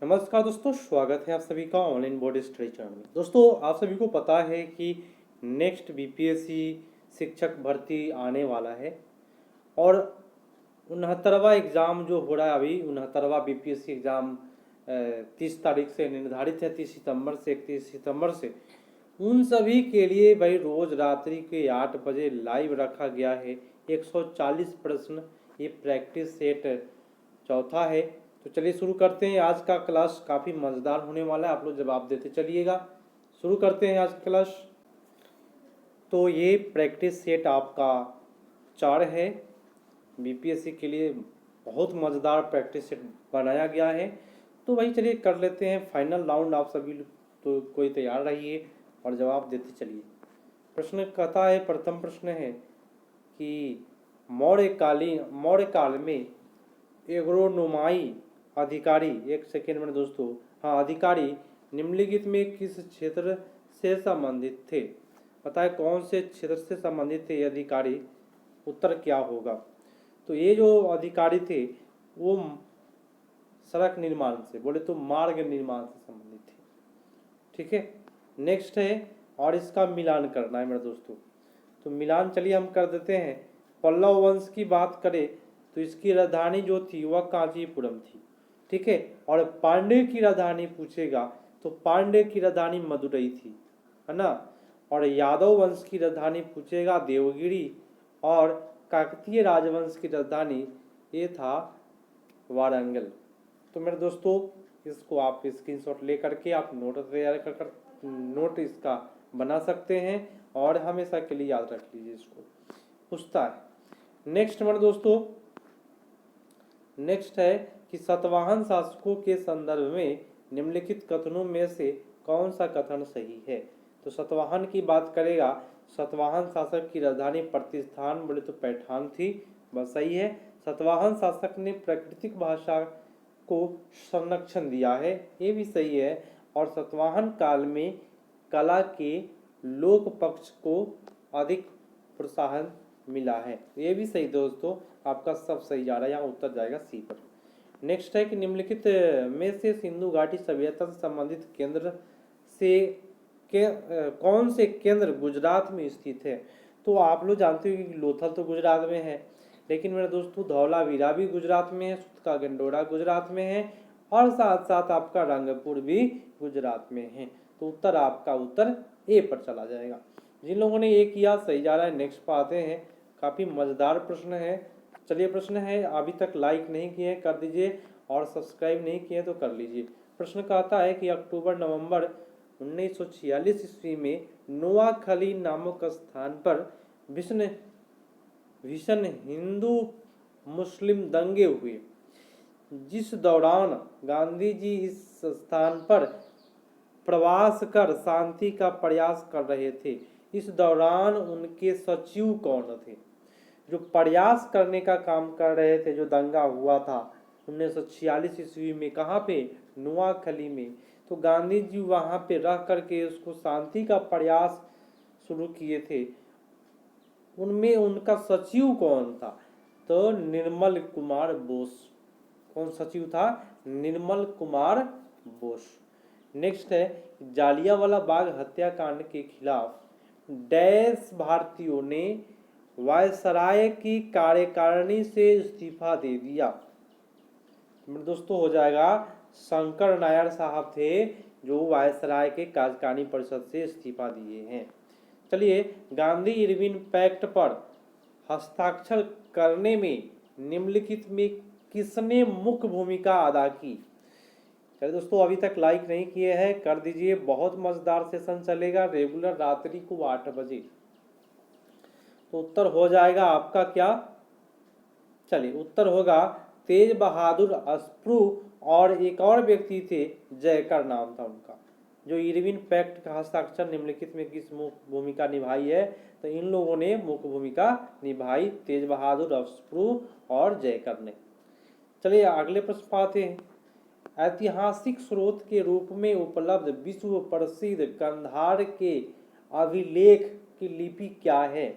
नमस्कार दोस्तों, स्वागत है आप सभी का ऑनलाइन बोर्ड स्टडी चैनल में। दोस्तों, आप सभी को पता है कि नेक्स्ट बीपीएससी शिक्षक भर्ती आने वाला है और 69वां एग्ज़ाम जो हो रहा है अभी 69वां बीपीएससी एग्ज़ाम 30 तारीख से निर्धारित है, 30 सितंबर से 31 सितंबर से। उन सभी के लिए भाई रोज़ रात्रि के 8 बजे लाइव रखा गया है 140 प्रश्न। ये प्रैक्टिस सेट चौथा है। तो चलिए शुरू करते हैं। आज का क्लास काफ़ी मज़ेदार होने वाला है, आप लोग जवाब देते चलिएगा। शुरू करते हैं आज का क्लास। तो ये प्रैक्टिस सेट आपका 4 है। बीपीएससी के लिए बहुत मज़ेदार प्रैक्टिस सेट बनाया गया है। तो भाई चलिए कर लेते हैं फाइनल राउंड। आप सभी तो कोई तैयार रहिए और जवाब देते चलिए। प्रश्न कहता है, प्रथम प्रश्न है कि मौर्य काल में एग्रोनोमाई अधिकारी, एक सेकेंड में दोस्तों, हाँ, अधिकारी निम्नलिखित में किस क्षेत्र से संबंधित थे? पता है कौन से क्षेत्र से संबंधित थे ये अधिकारी? उत्तर क्या होगा? तो ये जो अधिकारी थे वो सड़क निर्माण से, बोले तो मार्ग निर्माण से संबंधित थे। ठीक है, नेक्स्ट है, और इसका मिलान करना है मेरे दोस्तों। तो मिलान चलिए हम कर देते हैं। पल्लव वंश की बात करें तो इसकी राजधानी जो थी वह कांचीपुरम थी। ठीक है, और पांड्य की राजधानी पूछेगा तो पांड्य की राजधानी मदुरई थी, है ना। और यादव वंश की राजधानी पूछेगा देवगिरी, और काकतीय राजवंश की राजधानी ये था वारंगल। तो मेरे दोस्तों, इसको आप स्क्रीनशॉट लेकर के आप नोट तैयार कर नोट इसका बना सकते हैं और हमेशा के लिए याद रख लीजिए इसको। पूछता है नेक्स्ट मेरे दोस्तों, नेक्स्ट है कि सतवाहन शासकों के संदर्भ में निम्नलिखित कथनों में से कौन सा कथन सही है? तो सतवाहन की बात करेगा, सतवाहन शासक की राजधानी प्रतिष्ठान बोले तो पैठान थी, बस सही है। सतवाहन शासक ने प्राकृतिक भाषा को संरक्षण दिया है, ये भी सही है। और सतवाहन काल में कला के लोक पक्ष को अधिक प्रोत्साहन मिला है, ये भी सही दोस्तों। आपका सब सही जा रहा है, यहाँ उत्तर जाएगा सी पर। नेक्स्ट है कि निम्नलिखित में से सिंधु घाटी सभ्यता से संबंधित केंद्र से कौन से केंद्र गुजरात में स्थित है? तो आप लोग जानते हो कि लोथल तो गुजरात में है, लेकिन मेरे दोस्तों धौलावीरा भी गुजरात में है, सूतका गंडोरा गुजरात में है, और साथ साथ आपका रंगपुर भी गुजरात में है। तो उत्तर आपका उत्तर ए पर चला जाएगा। जिन लोगों ने ये किया सही जा रहा है। नेक्स्ट पर आते हैं, काफ़ी मज़ेदार प्रश्न है। चलिए प्रश्न है, अभी तक लाइक नहीं किए हैं कर दीजिए, और सब्सक्राइब नहीं किए तो कर लीजिए। प्रश्न कहता है कि अक्टूबर नवंबर 1946 ईस्वी में नोआखली नामक स्थान पर भीषण हिंदू मुस्लिम दंगे हुए, जिस दौरान गांधी जी इस स्थान पर प्रवास कर शांति का प्रयास कर रहे थे। इस दौरान उनके सचिव कौन थे? जो प्रयास करने का काम कर रहे थे, जो दंगा हुआ था 1946 ईस्वी में, कहाँ पे? नोआखली में। तो गांधी जी वहाँ पे रह करके उसको शांति का प्रयास शुरू किए थे। उनमें उनका सचिव कौन था? तो निर्मल कुमार बोस। कौन सचिव था? निर्मल कुमार बोस। नेक्स्ट है, जालियांवाला बाग हत्याकांड के खिलाफ डैश भारतीयों ने वायसराय की कार्यकारिणी से इस्तीफा दे दिया? दोस्तों हो जाएगा शंकर नायर साहब थे, जो वायसराय के कार्यकारिणी परिषद से इस्तीफा दिए हैं। चलिए, गांधी इरविन पैक्ट पर हस्ताक्षर करने में निम्नलिखित में किसने मुख्य भूमिका अदा की? चलिए दोस्तों, अभी तक लाइक नहीं किए हैं कर दीजिए, बहुत मजेदार सेशन चलेगा रेगुलर रात्रि को 8 बजे। तो उत्तर हो जाएगा आपका क्या? चलिए, उत्तर होगा तेज बहादुर अस्प्रू, और एक और व्यक्ति थे जयकर नाम था उनका। जो इरविन पैक्ट का हस्ताक्षर निम्नलिखित में किस मुख्य भूमिका निभाई है? तो इन लोगों ने मुख्य भूमिका निभाई, तेज बहादुर अस्प्रू और जयकर ने। चलिए अगले प्रश्न पाते हैं। ऐतिहासिक स्रोत के रूप में उपलब्ध विश्व प्रसिद्ध कंधार के अभिलेख की लिपि क्या है?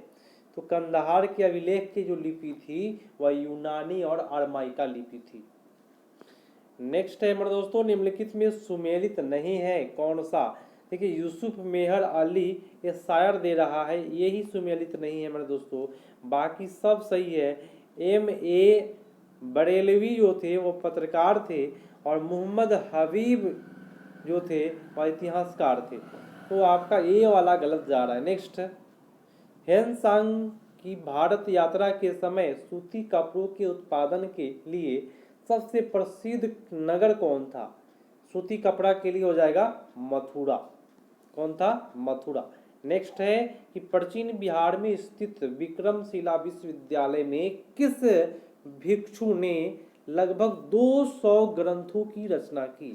तो कंधार के अभिलेख की जो लिपि थी वह यूनानी और अरमाइका लिपि थी। नेक्स्ट है मेरे दोस्तों, निम्नलिखित में सुमेलित नहीं है कौन सा। देखिए यूसुफ मेहर अली ये शायर दे रहा है, यही सुमेलित नहीं है मेरे दोस्तों, बाकी सब सही है। M.A. बरेलवी जो थे वो पत्रकार थे, और मोहम्मद हबीब जो थे वह इतिहासकार थे। तो आपका ए वाला गलत जा रहा है। नेक्स्ट, हेनसांग की भारत यात्रा के समय सूती कपड़ों के उत्पादन के लिए सबसे प्रसिद्ध नगर कौन था। सूती कपड़ा के लिए हो जाएगा मथुरा। कौन था? मथुरा। नेक्स्ट है कि प्राचीन बिहार में स्थित विक्रमशिला विश्वविद्यालय में किस भिक्षु ने लगभग 200 ग्रंथों की रचना की।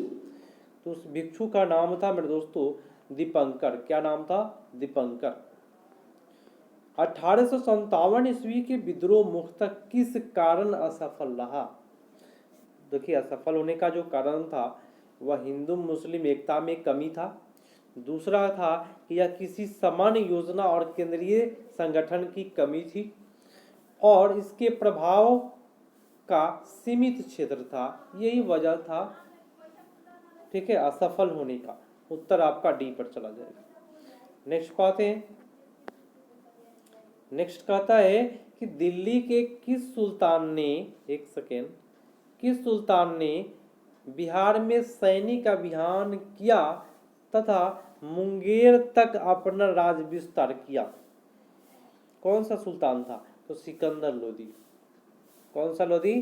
तो उस भिक्षु का नाम था मेरे दोस्तों दीपंकर। क्या नाम था? दीपंकर। 1857 ईस्वी के विद्रोह मुख्यतः किस कारण असफल रहा। देखिए असफल होने का जो कारण था वह हिंदू मुस्लिम एकता में कमी था, दूसरा था कि यह किसी सामान्य योजना और केंद्रीय संगठन की कमी थी, और इसके प्रभाव का सीमित क्षेत्र था, यही वजह था। ठीक है, असफल होने का उत्तर आपका डी पर चला जाएगा। नेक्स्ट पाते हैं। नेक्स्ट कहता है कि दिल्ली के किस सुल्तान ने, एक सेकेंड, किस सुल्तान ने बिहार में सैनिक अभियान किया तथा मुंगेर तक अपना राज विस्तार किया। कौन सा सुल्तान था? तो सिकंदर लोदी। कौन सा लोदी?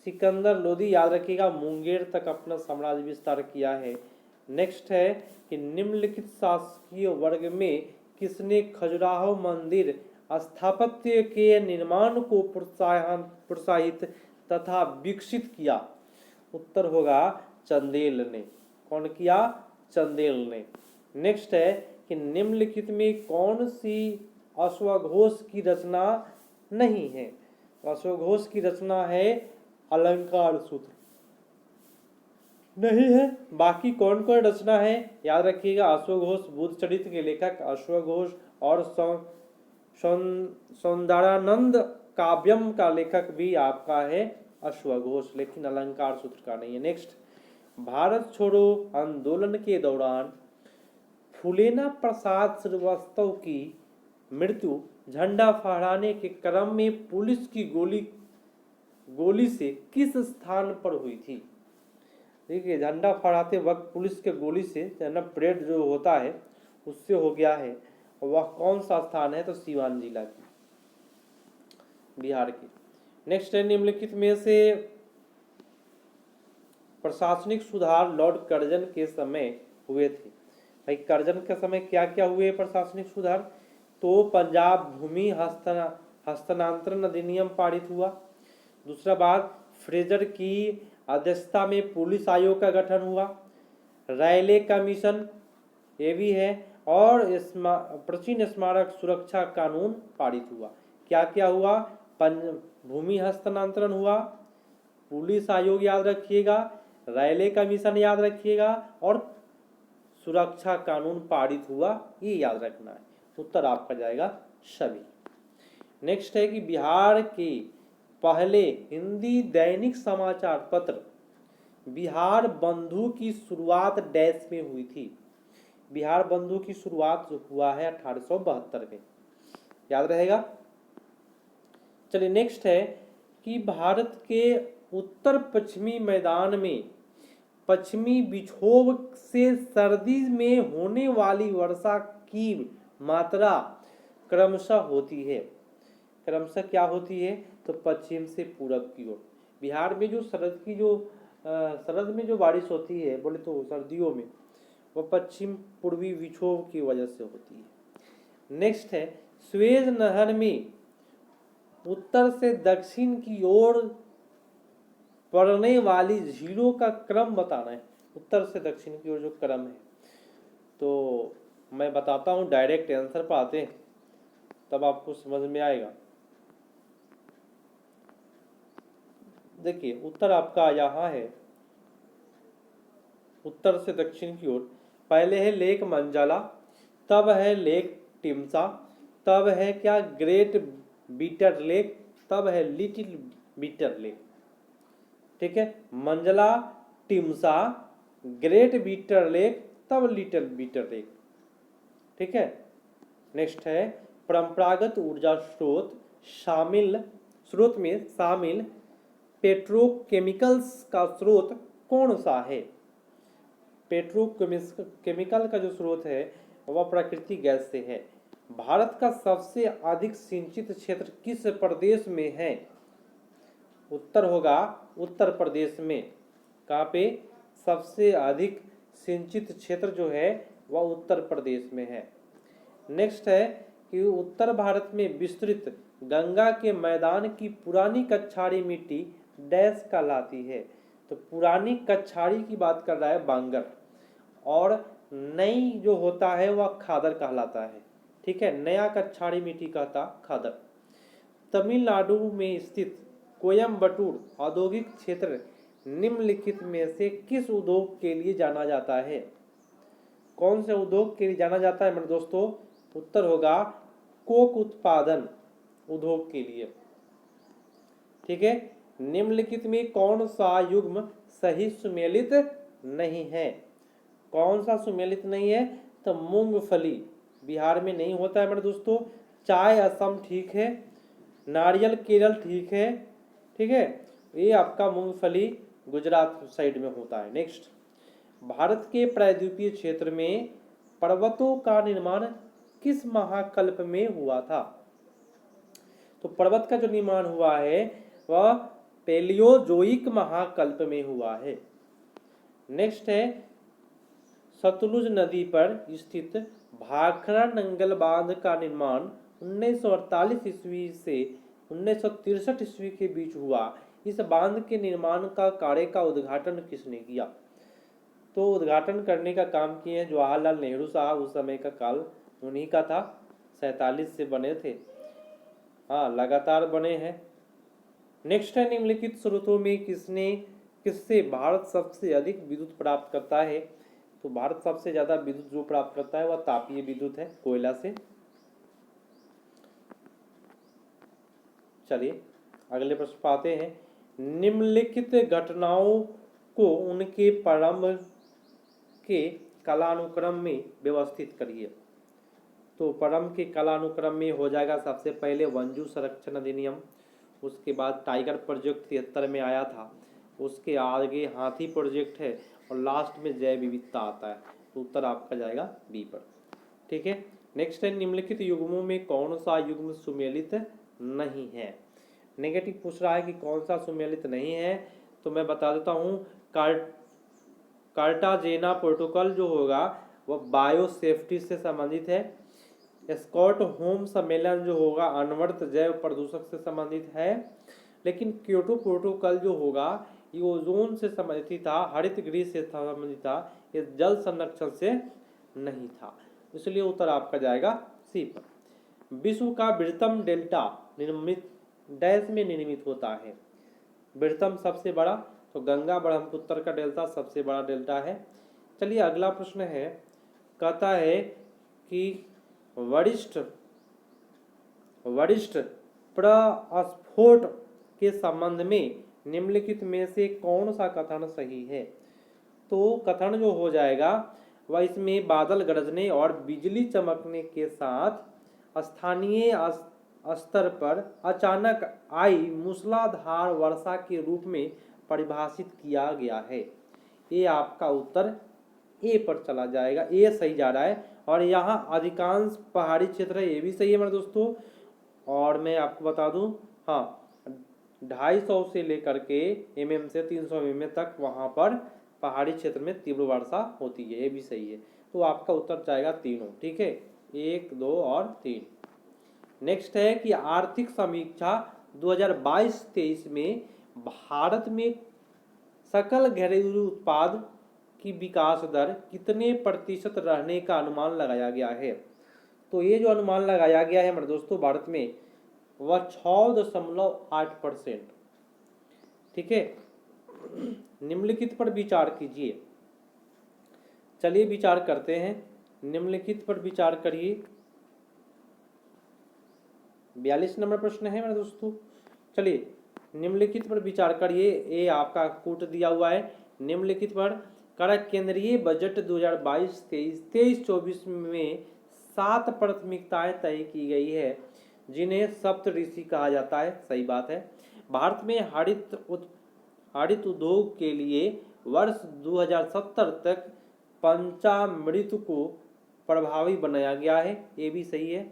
सिकंदर लोदी। याद रखिएगा, मुंगेर तक अपना साम्राज्य विस्तार किया है। नेक्स्ट है कि निम्नलिखित शासकीय वर्ग में किसने खजुराहो मंदिर स्थापत्य के निर्माण को प्रोत्साहित तथा विकसित किया। उत्तर होगा चंदेल ने। कौन किया? चंदेल ने। नेक्स्ट है कि निम्नलिखित में कौन सी अश्वघोष की रचना नहीं है। अश्वघोष की रचना है अलंकार सूत्र, नहीं है। बाकी कौन कौन रचना है याद रखिएगा, अश्वघोष बुद्ध चरित्र के लेखक अश्वघोष, और सौंदरानंद काव्यम का लेखक भी आपका है अश्वघोष, लेकिन अलंकार सूत्र का नहीं है। नेक्स्ट, भारत छोड़ो आंदोलन के दौरान फूलेना प्रसाद श्रीवास्तव की मृत्यु झंडा फहराने के क्रम में पुलिस की गोली से किस स्थान पर हुई थी। देखिए झंडा फहराते वक्त पुलिस के गोली से परेड जो होता है उससे हो गया है, और वह कौन सा स्थान है? तो सीवान जिला की, बिहार की। नेक्स्ट है, निम्नलिखित में से प्रशासनिक सुधार लॉर्ड कर्जन के समय हुए थे। भाई कर्जन के समय क्या क्या हुए प्रशासनिक सुधार? तो पंजाब भूमि हस्तांतरण अधिनियम पारित हुआ। दूसरा बात, फ्रेजर की अध्यक्षता में पुलिस आयोग का गठन हुआ। रायले कमीशन ये भी है, और प्राचीन स्मारक सुरक्षा कानून पारित हुआ। क्या क्या हुआ? भूमि हस्तांतरण हुआ, पुलिस आयोग याद रखिएगा, रायले कमीशन याद रखिएगा, और सुरक्षा कानून पारित हुआ, ये याद रखना है। उत्तर आपका जाएगा सभी। नेक्स्ट है कि बिहार के पहले हिंदी दैनिक समाचार पत्र बिहार बंधु की शुरुआत डैश में हुई थी। बिहार बंधु की शुरुआत हुआ है 1872 में, याद रहेगा। चलिए नेक्स्ट है कि भारत के उत्तर पश्चिमी मैदान में पश्चिमी विक्षोभ से सर्दी में होने वाली वर्षा की मात्रा क्रमशः होती है। क्रमशः क्या होती है? तो पश्चिम से पूरब की ओर। बिहार में जो शरद में जो बारिश होती है, बोले तो सर्दियों में, वह पश्चिम पूर्वी विक्षोभ की वजह से होती है। नेक्स्ट है, स्वेज नहर में उत्तर से दक्षिण की ओर पड़ने वाली झीलों का क्रम बताना है। उत्तर से दक्षिण की ओर जो क्रम है, तो मैं बताता हूं, डायरेक्ट आंसर पर आते हैं तब आपको समझ में आएगा। देखिए उत्तर आपका यहाँ है, उत्तर से दक्षिण की ओर पहले है लेक मंजाला, तब है लेक टिम्सा, तब है क्या ग्रेट बीटर लेक, तब है लिटिल बीटर लेक। ठीक है, Manzala, Timsah, Great Bitter Lake, तब लिटिल बीटर लेक। ठीक है। नेक्स्ट है परंपरागत ऊर्जा स्रोत में शामिल पेट्रोकेमिकल्स का स्रोत कौन सा है? पेट्रोकेमिकल का जो स्रोत है वह प्राकृतिक गैस से है। भारत का सबसे अधिक सिंचित क्षेत्र किस प्रदेश में है? उत्तर होगा उत्तर प्रदेश में। कहाँ पे? सबसे अधिक सिंचित क्षेत्र जो है वह उत्तर प्रदेश में है। नेक्स्ट है कि उत्तर भारत में विस्तृत गंगा के मैदान की पुरानी कछाड़ी मिट्टी डैश कहलाती है। तो पुरानी कछाड़ी की बात कर रहा है बांगर, और नई जो होता है वह खादर कहलाता है। ठीक है, नया कछाड़ी मिट्टी कहता खादर। तमिलनाडु में स्थित कोयम्बटूर औद्योगिक क्षेत्र निम्नलिखित में से किस उद्योग के लिए जाना जाता है? कौन से उद्योग के लिए जाना जाता है मेरे दोस्तों? उत्तर होगा कोक उत्पादन उद्योग के लिए। ठीक है। निम्नलिखित में कौन सा युग्म सही सुमेलित नहीं है? कौन सा सुमेलित नहीं है? तो मूंगफली बिहार में नहीं होता है मेरे दोस्तों। चाय असम ठीक है, नारियल केरल ठीक है। ठीक है, ये आपका मूंगफली गुजरात साइड में होता है। नेक्स्ट, भारत के प्रायद्वीपीय क्षेत्र में पर्वतों का निर्माण किस महाकल्प में हुआ था? तो पर्वत का जो निर्माण हुआ है वह पैलियोजोइक महाकल्प में हुआ है। नेक्स्ट है सतलुज नदी पर स्थित भाखड़ा नंगल बांध का निर्माण 1948 ईस्वी से 1963 ईस्वी के बीच हुआ। इस बांध के निर्माण का कार्य का उद्घाटन किसने किया? तो उद्घाटन करने का काम किए जवाहरलाल नेहरू साहब। उस समय का काल उन्हीं का था। 47 से बने थे। हाँ, लगातार बने हैं। नेक्स्ट है निम्नलिखित स्रोतों में किससे भारत सबसे अधिक विद्युत प्राप्त करता है? तो भारत सबसे ज्यादा विद्युत जो प्राप्त करता है वह तापीय विद्युत है, कोयला से। चलिए अगले प्रश्न पर आते हैं। निम्नलिखित घटनाओं को उनके प्रारंभ के कालानुक्रम में व्यवस्थित करिए। तो प्रारंभ के कालानुक्रम में हो जाएगा सबसे पहले वन्यजीव संरक्षण अधिनियम, उसके बाद टाइगर प्रोजेक्ट 73 में आया था, उसके आगे हाथी प्रोजेक्ट है, और लास्ट में जैव विविधता आता है। तो उत्तर आपका जाएगा बी पर। ठीक है। नेक्स्ट है निम्नलिखित युग्मों में कौन सा युग्म सुमेलित नहीं है? नेगेटिव पूछ रहा है कि कौन सा सुमेलित नहीं है। तो मैं बता देता हूँ, कार्टाजेना प्रोटोकॉल जो होगा वह बायो सेफ्टी से संबंधित है। स्टॉकहोम सम्मेलन जो होगा अण्वरत जैव प्रदूषक से संबंधित है। लेकिन क्योटो प्रोटोकॉल जो होगा ये ओजोन से संबंधित था, हरित गृह से संबंधित था, ये जल संरक्षण से नहीं था। इसलिए उत्तर आपका जाएगा सी पर। विश्व का वृहत्तम डेल्टा निर्मित डैश में निर्मित होता है? वृहत्तम सबसे बड़ा, तो गंगा ब्रह्मपुत्र का डेल्टा सबसे बड़ा डेल्टा है। चलिए अगला प्रश्न है, कहता है कि वरिष्ठ प्रस्फोट के संबंध में निम्नलिखित में से कौन सा कथन सही है? तो कथन जो हो जाएगा वह इसमें बादल गरजने और बिजली चमकने के साथ स्थानीय स्तर पर अचानक आई मूसलाधार वर्षा के रूप में परिभाषित किया गया है। ये आपका उत्तर ए पर चला जाएगा। ए सही जा रहा है, और यहाँ अधिकांश पहाड़ी क्षेत्र है, ये भी सही है मेरे दोस्तों। और मैं आपको बता दूं, हाँ 250 से लेकर के mm से 300 mm तक वहाँ पर पहाड़ी क्षेत्र में तीव्र वर्षा होती है, ये भी सही है। तो आपका उत्तर जाएगा तीनों। ठीक है, 1, 2 और 3। नेक्स्ट है कि आर्थिक समीक्षा 2022-23 में भारत में सकल घरेलू उत्पाद की विकास दर कितने प्रतिशत रहने का अनुमान लगाया गया है? तो ये जो अनुमान लगाया गया है मेरे दोस्तों भारत में वह 6.8%। ठीक है, निम्नलिखित पर विचार कीजिए। चलिए विचार करते हैं, निम्नलिखित पर विचार करिए। 42 नंबर प्रश्न है मेरे दोस्तों। चलिए निम्नलिखित पर विचार करिए। ये आपका कोट दिया हुआ है, निम्नलिखित पर कारक केंद्रीय बजट 2022-23 में 7 प्राथमिकताएं तय की गई है जिन्हें सप्तऋषि कहा जाता है। सही बात है। भारत में हरित उद्योग के लिए वर्ष 2070 तक पंचामृत को प्रभावी बनाया गया है, ये भी सही है।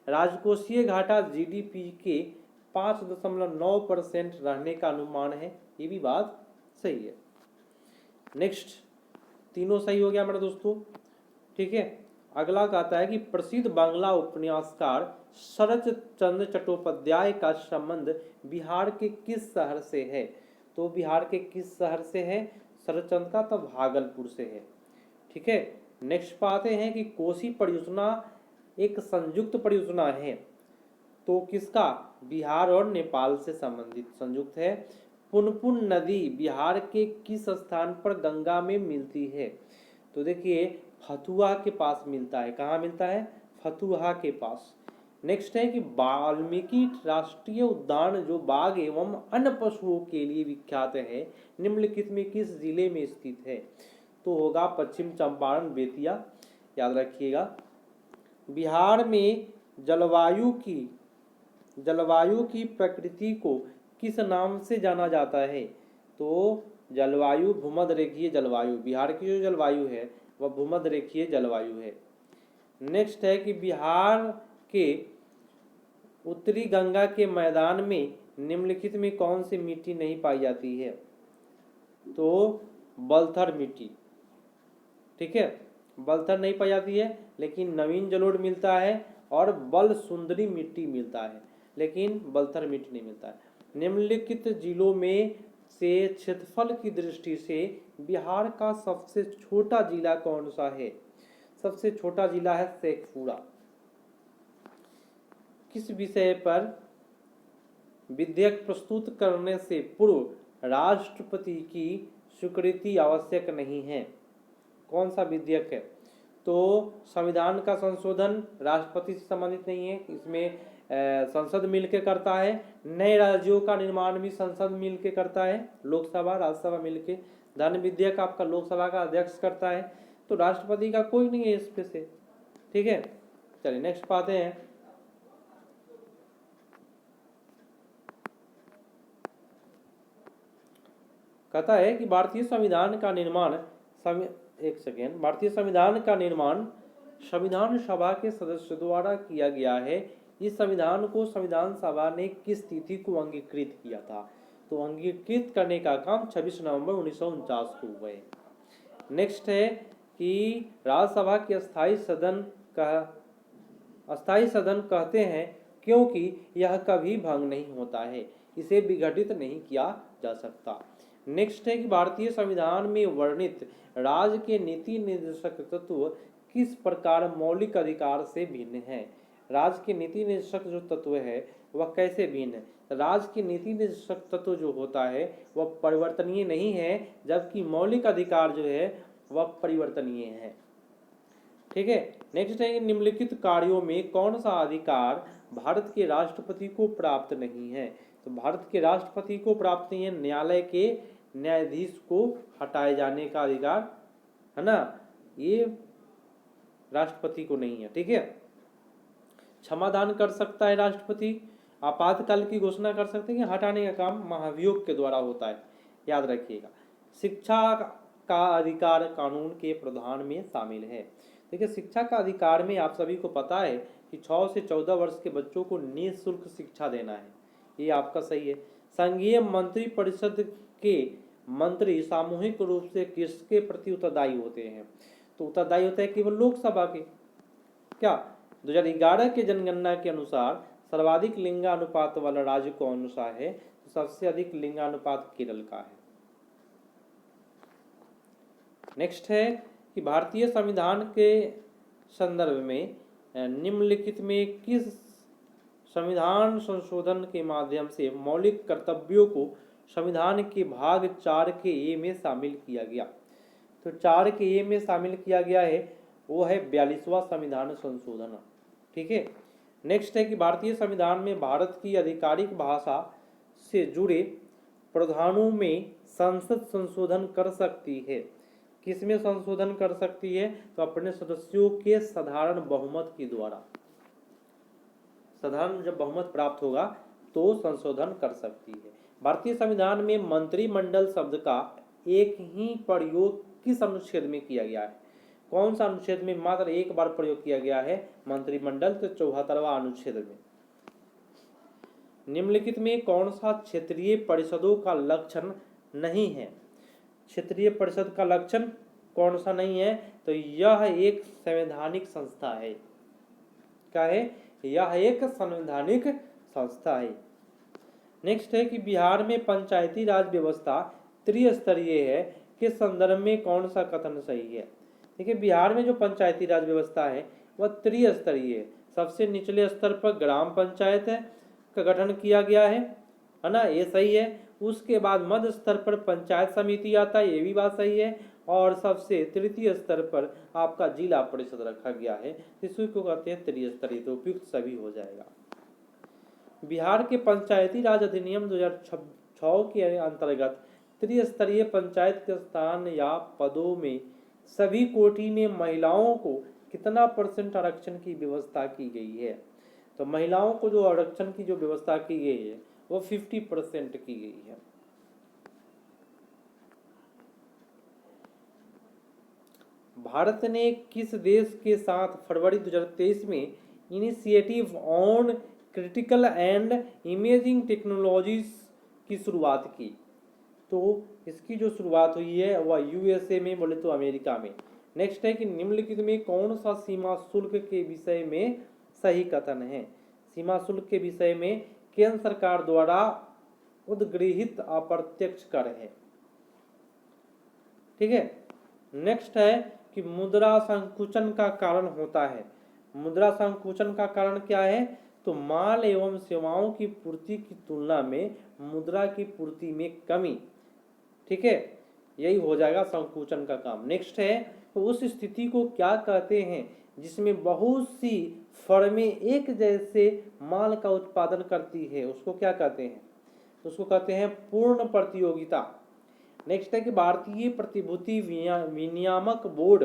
राजकोषीय घाटा जीडीपी के 5.9% रहने का अनुमान है, ये भी बात सही है। नेक्स्ट, तीनों सही हो गया मेरे दोस्तों, ठीक है। अगला कहता है कि प्रसिद्ध बांग्ला उपन्यासकार शरत चंद्र चट्टोपाध्याय का संबंध बिहार के किस शहर से है? तो बिहार के किस शहर से है शरत चंद्र का? तो भागलपुर से है, ठीक है। नेक्स्ट पाते हैं कि कोसी परियोजना एक संयुक्त परियोजना है, तो किसका? बिहार और नेपाल से संबंधित संयुक्त है। पुनपुन नदी बिहार के किस स्थान पर गंगा में मिलती है? तो देखिए फतुहा के पास मिलता है। कहाँ मिलता है? फतुहा के पास। नेक्स्ट है कि वाल्मीकि राष्ट्रीय उद्यान जो बाघ एवं अन्य पशुओं के लिए विख्यात है, निम्नलिखित में किस जिले में स्थित है? तो होगा पश्चिम चंपारण बेतिया, याद रखिएगा। बिहार में जलवायु की प्रकृति को किस नाम से जाना जाता है? तो जलवायु भूमध्य रेखीय जलवायु, बिहार की जो जलवायु है वह भूमध्य रेखीय जलवायु है। नेक्स्ट है कि बिहार के उत्तरी गंगा के मैदान में निम्नलिखित में कौन सी मिट्टी नहीं पाई जाती है? तो बलथर मिट्टी, ठीक है, बलथर नहीं पाई जाती है, लेकिन नवीन जलोढ़ मिलता है और बल सुंदरी मिट्टी मिलता है, लेकिन बलथर मिट्टी नहीं मिलता है। निम्नलिखित जिलों में से क्षेत्रफल की दृष्टि से बिहार का सबसे छोटा जिला कौन सा है? सबसे छोटा जिला है शेखपुरा। किस विषय पर विधेयक प्रस्तुत करने से पूर्व राष्ट्रपति की स्वीकृति आवश्यक नहीं है? कौन सा विधेयक है? तो संविधान का संशोधन राष्ट्रपति से संबंधित नहीं है, इसमें संसद मिलकर करता है। नए राज्यों का निर्माण भी संसद मिलकर करता है, लोकसभा राज्यसभा मिलकर। धन विधेयक आपका लोकसभा का अध्यक्ष करता है, तो राष्ट्रपति का कोई नहीं है इस पे से, ठीक है। चलिए नेक्स्ट पाते हैं। कहता है कि भारतीय संविधान का निर्माण संविधान सभा के सदस्यों द्वारा किया गया है। इस संविधान को संविधान सभा ने किस तिथि को अंगीकृत किया था? तो अंगीकृत करने का काम 26 नवंबर 1949 को हुआ है। नेक्स्ट है कि राज्यसभा के अस्थायी सदन कहते हैं क्योंकि यह कभी भंग नहीं होता है, इसे विघटित नहीं किया जा सकता। नेक्स्ट है कि भारतीय संविधान में वर्णित राज्य के नीति निर्देशक तत्व किस प्रकार मौलिक अधिकार से भिन्न है? राज्य के नीति निर्देशक जो तत्व है वह कैसे भिन्न है? राज्य के नीति निर्देशक तत्व जो होता है वह परिवर्तनीय नहीं है, जबकि मौलिक अधिकार जो है वह परिवर्तनीय है, ठीक है। नेक्स्ट है निम्नलिखित कार्यों में कौन सा अधिकार भारत के राष्ट्रपति को प्राप्त नहीं है? तो भारत के राष्ट्रपति को प्राप्त नहीं है न्यायालय के न्यायाधीश को हटाए जाने का अधिकार, है ना, ये राष्ट्रपति को नहीं है, ठीक है। क्षमादान कर सकता है राष्ट्रपति, आपातकाल की घोषणा कर सकते हैं, हटाने का काम महाभियोग के द्वारा होता है, याद रखिएगा। शिक्षा का अधिकार कानून के प्रावधान में शामिल है। देखिए शिक्षा का अधिकार में आप सभी को पता है कि 6 से 14 वर्ष के बच्चों को निःशुल्क शिक्षा देना है, ये आपका सही है। संघीय मंत्री परिषद के मंत्री सामूहिक रूप से किसके प्रति उत्तरदायी होते हैं? तो उत्तरदायी होता है केवल लोकसभा के। क्या 2011 के जनगणना के अनुसार सर्वाधिक लिंगानुपात वाला राज्य कौन सा है? तो सबसे अधिक लिंगानुपात केरल का है। नेक्स्ट है कि भारतीय संविधान के संदर्भ में निम्नलिखित में किस संविधान संशोधन के माध्यम से मौलिक कर्तव्यों को संविधान के भाग 4 के ए में शामिल किया गया? तो 4 के ए में शामिल किया गया है वो है 42वां संविधान संशोधन, ठीक है। नेक्स्ट है कि भारतीय संविधान में भारत की आधिकारिक भाषा से जुड़े प्रावधानों में संसद संशोधन कर सकती है। किसमें संशोधन कर सकती है? तो अपने सदस्यों के साधारण बहुमत के द्वारा। साधारण जब बहुमत प्राप्त होगा तो संशोधन कर सकती है। भारतीय संविधान में मंत्रिमंडल शब्द का एक ही प्रयोग किस अनुच्छेद में किया गया है? कौन सा अनुच्छेद में मात्र एक बार प्रयोग किया गया है मंत्रिमंडल? तो 74वां अनुच्छेद में। निम्नलिखित में कौन सा क्षेत्रीय परिषदों का लक्षण नहीं है? क्षेत्रीय परिषद का लक्षण कौन सा नहीं है? तो यह एक संवैधानिक संस्था है। क्या है? यह एक संवैधानिक संस्था है। नेक्स्ट है कि बिहार में पंचायती राज व्यवस्था त्रिस्तरीय है के संदर्भ में कौन सा कथन सही है? देखिए, बिहार में जो पंचायती राज व्यवस्था है वह त्रिस्तरीय है। सबसे निचले स्तर पर ग्राम पंचायत का गठन किया गया है ना, ये सही है। उसके बाद मध्य स्तर पर पंचायत समिति आता है, ये भी बात सही है। और सबसे तृतीय स्तर पर आपका जिला परिषद रखा गया है, इसी को कहते हैं त्रिस्तरीय। तो उपयुक्त सभी हो जाएगा। बिहार के पंचायती राज अधिनियम 2006 के अंतर्गत त्रिस्तरीय पंचायत के स्थान या पदों में सभी कोटि में महिलाओं को कितना % आरक्षण की व्यवस्था की गई है? तो महिलाओं को जो आरक्षण की जो व्यवस्था की गई है वो 50% की गई है। भारत ने किस देश के साथ फरवरी 2023 में initiative on critical and imaging technologies की शुरुआत की? तो इसकी जो शुरुआत हुई है वह यूएसए में, बोले तो अमेरिका में। नेक्स्ट है कि निम्नलिखित में कौन सा सीमा शुल्क के विषय में सही कथन है? सीमा शुल्क के विषय में केंद्र सरकार द्वारा उद्गृहित अप्रत्यक्ष कर है। ठीक है। नेक्स्ट है कि मुद्रा संकुचन का कारण होता है। मुद्रा संकुचन का कारण क्या है? तो माल एवं सेवाओं की पूर्ति की तुलना में मुद्रा की पूर्ति में कमी। ठीक है, यही हो जाएगा संकुचन का काम। नेक्स्ट है तो उस स्थिति को क्या कहते हैं जिसमें बहुत सी फर्में एक जैसे माल का उत्पादन करती है, उसको क्या कहते हैं? उसको कहते हैं पूर्ण प्रतियोगिता। नेक्स्ट है कि भारतीय प्रतिभूति विनियामक बोर्ड,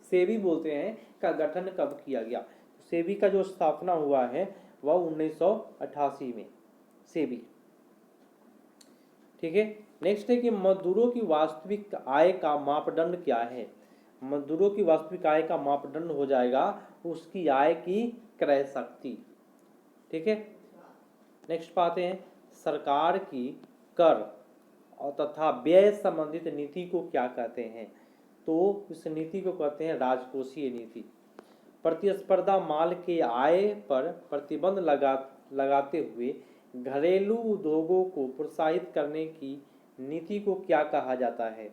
सेबी बोलते हैं, का गठन कब किया गया? सेबी का जो स्थापना हुआ है वह 1988 में, सेबी। ठीक है। नेक्स्ट है कि मजदूरों की वास्तविक आय का मापदंड क्या है? मजदूरों की वास्तविक आय का मापदंड हो जाएगा उसकी आय की क्रय शक्ति। ठीक है। नेक्स्ट पाते हैं सरकार की कर और तथा व्यय संबंधित नीति को क्या कहते हैं? तो इस नीति को कहते हैं राजकोषीय नीति। प्रतिस्पर्धा माल के आय पर प्रतिबंध लगाते हुए घरेलू उद्योगों को प्रोत्साहित करने की नीति को क्या कहा जाता है?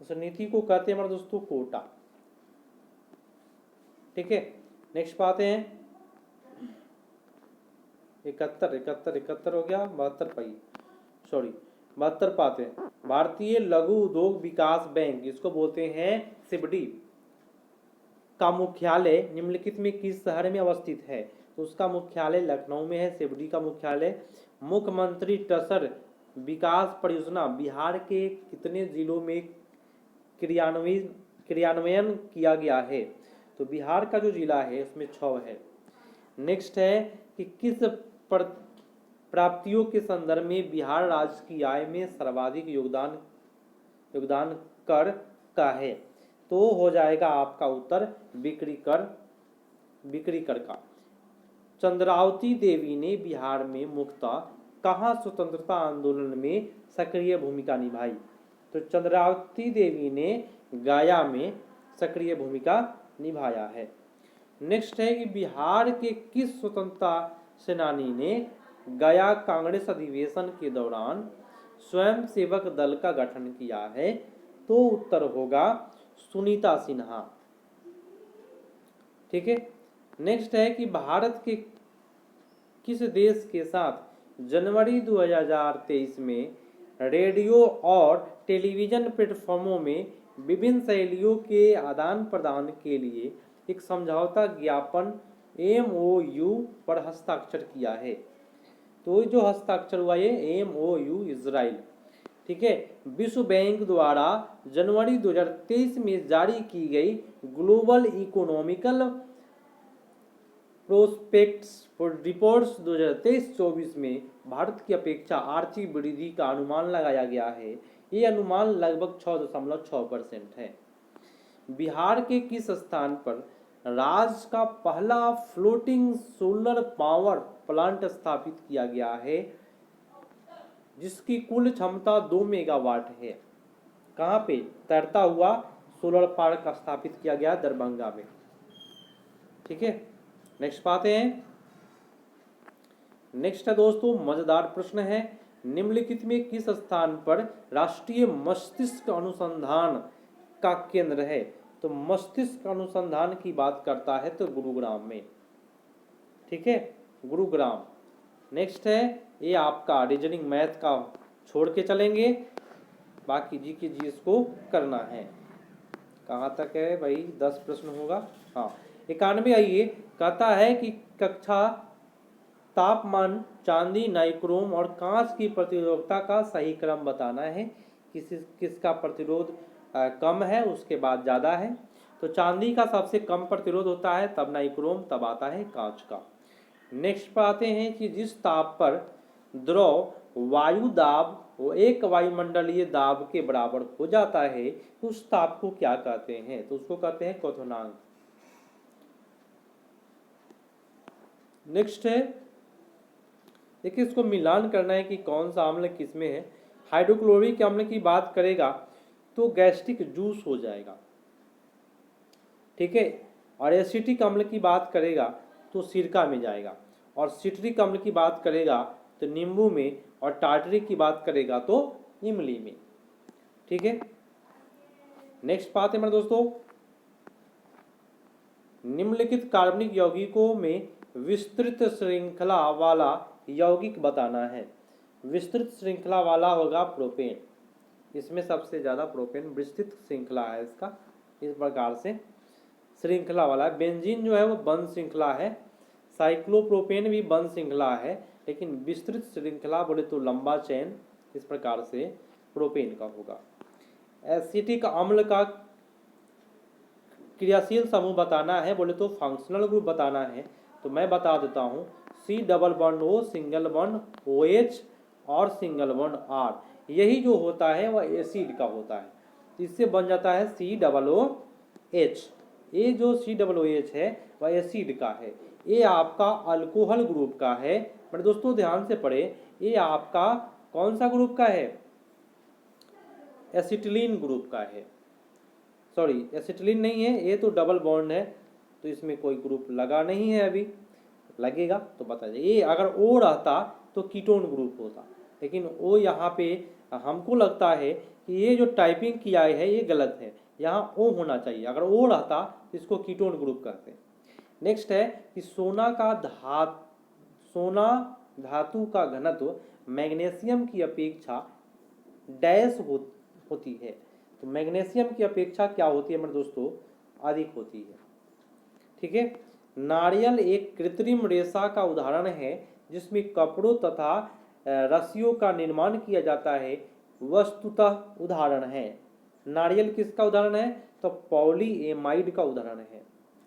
उस नीति को कहते हैं हमारे दोस्तों कोटा। ठीक है। नेक्स्ट पाते हैं 71 हो गया, 72 पाते हैं। भारतीय लघु उद्योग विकास बैंक, जिसको बोलते हैं सिबडी, का मुख्यालय निम्नलिखित में किस शहर में अवस्थित है? तो उसका मुख्यालय लखनऊ में है। सिबडी का मुख्यालय। मुख्यमंत्री टसर विकास परियोजना बिहार के कितने जिलों में क्रियान्वयन किया गया है? तो बिहार का जो जिला है उसमें 6 है। नेक्स्ट है कि किस प्राप्तियों के संदर्भ में बिहार राज्य की आय में सर्वाधिक योगदान कर का है? तो हो जाएगा आपका उत्तर बिक्री कर का। चंद्रावती देवी ने बिहार में मुख्यतः कहाँ स्वतंत्रता आंदोलन में सक्रिय भूमिका निभाई? तो चंद्रावती देवी ने गया में सक्रिय भूमिका निभाया है। नेक्स्ट है कि बिहार के किस स्वतंत्रता सेनानी ने गया कांग्रेस अधिवेशन के दौरान स्वयंसेवक दल का गठन किया है? तो उत्तर होगा सुनीता सिन्हा। ठीक है। नेक्स्ट है कि भारत के किस देश के साथ जनवरी 2023 में रेडियो और टेलीविजन प्लेटफॉर्मों में विभिन्न शैलियों के आदान प्रदान के लिए एक समझौता ज्ञापन MOU पर हस्ताक्षर किया है? तो जो हस्ताक्षर हुआ है MOU इजराइल। ठीक है। विश्व बैंक द्वारा जनवरी 2023 में जारी की गई ग्लोबल इकोनॉमिकल प्रोस्पेक्ट्स रिपोर्ट्स 2023-24 में भारत की अपेक्षा आर्थिक वृद्धि का अनुमान लगाया गया है। ये अनुमान लगभग 6.6% है। बिहार के किस स्थान पर राज्य का पहला फ्लोटिंग सोलर पावर प्लांट स्थापित किया गया है, जिसकी कुल क्षमता 2 मेगावाट है? कहाँ पे? तैरता हुआ सोलर पार्क स्थापित किया गया दरभंगा में। ठीक है, नेक्स्ट पाते हैं। नेक्स्ट है दोस्तों मजेदार प्रश्न है, निम्नलिखित में किस स्थान पर राष्ट्रीय मस्तिष्क अनुसंधान का केंद्र है? तो मस्तिष्क अनुसंधान की बात करता है तो गुरुग्राम में। ठीक है, गुरुग्राम। नेक्स्ट है, ये आपका रीजनिंग मैथ का छोड़ के चलेंगे, बाकी जी के जी इसको करना है। कहाँ तक है भाई? 10 प्रश्न होगा। हाँ, 91 आइए, कहता है कि कक्षा तापमान, चांदी, नाइक्रोम और कांच की प्रतिरोधकता का सही क्रम बताना है। किसका प्रतिरोध कम है, उसके बाद ज़्यादा है। तो चांदी का सबसे कम प्रतिरोध होता है, तब नाइक्रोम, तब आता है कांच का। नेक्स्ट पर आते हैं कि जिस ताप पर द्रव वायु दाब वो एक वायुमंडलीय दाब के बराबर हो जाता है, उस ताप को क्या कहते हैं? तो उसको कहते हैं क्वथनांक। नेक्स्ट है, देखिए इसको मिलान करना है कि कौन सा अम्ल किस में है। हाइड्रोक्लोरिक अम्ल की बात करेगा तो गैस्ट्रिक जूस हो जाएगा। ठीक है, और एसिटिक अम्ल की बात करेगा तो सिरका में जाएगा, और सिट्रिक अम्ल की बात करेगा तो नींबू में, और टार्टरिक की बात करेगा तो इमली में। ठीक है, नेक्स्ट बात है मेरे दोस्तों, निम्नलिखित कार्बनिक यौगिकों में विस्तृत श्रृंखला वाला यौगिक बताना है। विस्तृत श्रृंखला वाला होगा प्रोपेन। इसमें सबसे ज्यादा प्रोपेन विस्तृत श्रृंखला है इसका, इस प्रकार से श्रृंखला वाला है। बेंजीन जो है वो बंद श्रृंखला है, साइक्लोप्रोपेन भी बंद श्रृंखला है, लेकिन विस्तृत श्रृंखला बोले तो लंबा चेन, इस प्रकार से प्रोपेन का होगा। एसिटिक अम्ल का क्रियाशील समूह बताना है बोले तो फंक्शनल ग्रुप बताना है, तो मैं बता देता हूँ C double bond O, single bond OH और सिंगल बॉन्ड R, यही जो होता है वह एसिड का होता है। इससे बन जाता है COOH। ये जो COOH है वह एसिड का है। ये आपका अल्कोहल ग्रुप का है। पर दोस्तों ध्यान से पढ़े, ये आपका कौन सा ग्रुप का है? एसिटिलीन ग्रुप का है। सॉरी, एसिटिलीन नहीं है, ये तो डबल बॉन्ड है, तो इसमें कोई ग्रुप लगा नहीं है, अभी लगेगा तो बता जाइए। ये अगर O रहता तो कीटोन ग्रुप होता, लेकिन O यहाँ पे हमको लगता है कि ये जो टाइपिंग किया है ये गलत है, यहाँ O होना चाहिए। अगर O रहता तो इसको कीटोन ग्रुप कहते हैं। नेक्स्ट है कि सोना धातु का घनत्व मैग्नीशियम की अपेक्षा डैश होती है। तो मैग्नीशियम की अपेक्षा क्या होती है मेरे दोस्तों? अधिक होती है। ठीक है, नारियल एक कृत्रिम रेशा का उदाहरण है जिसमें कपड़ों तथा रस्सियों का निर्माण किया जाता है। वस्तुतः उदाहरण है, नारियल किसका उदाहरण है? तो पॉलीएमाइड का उदाहरण है।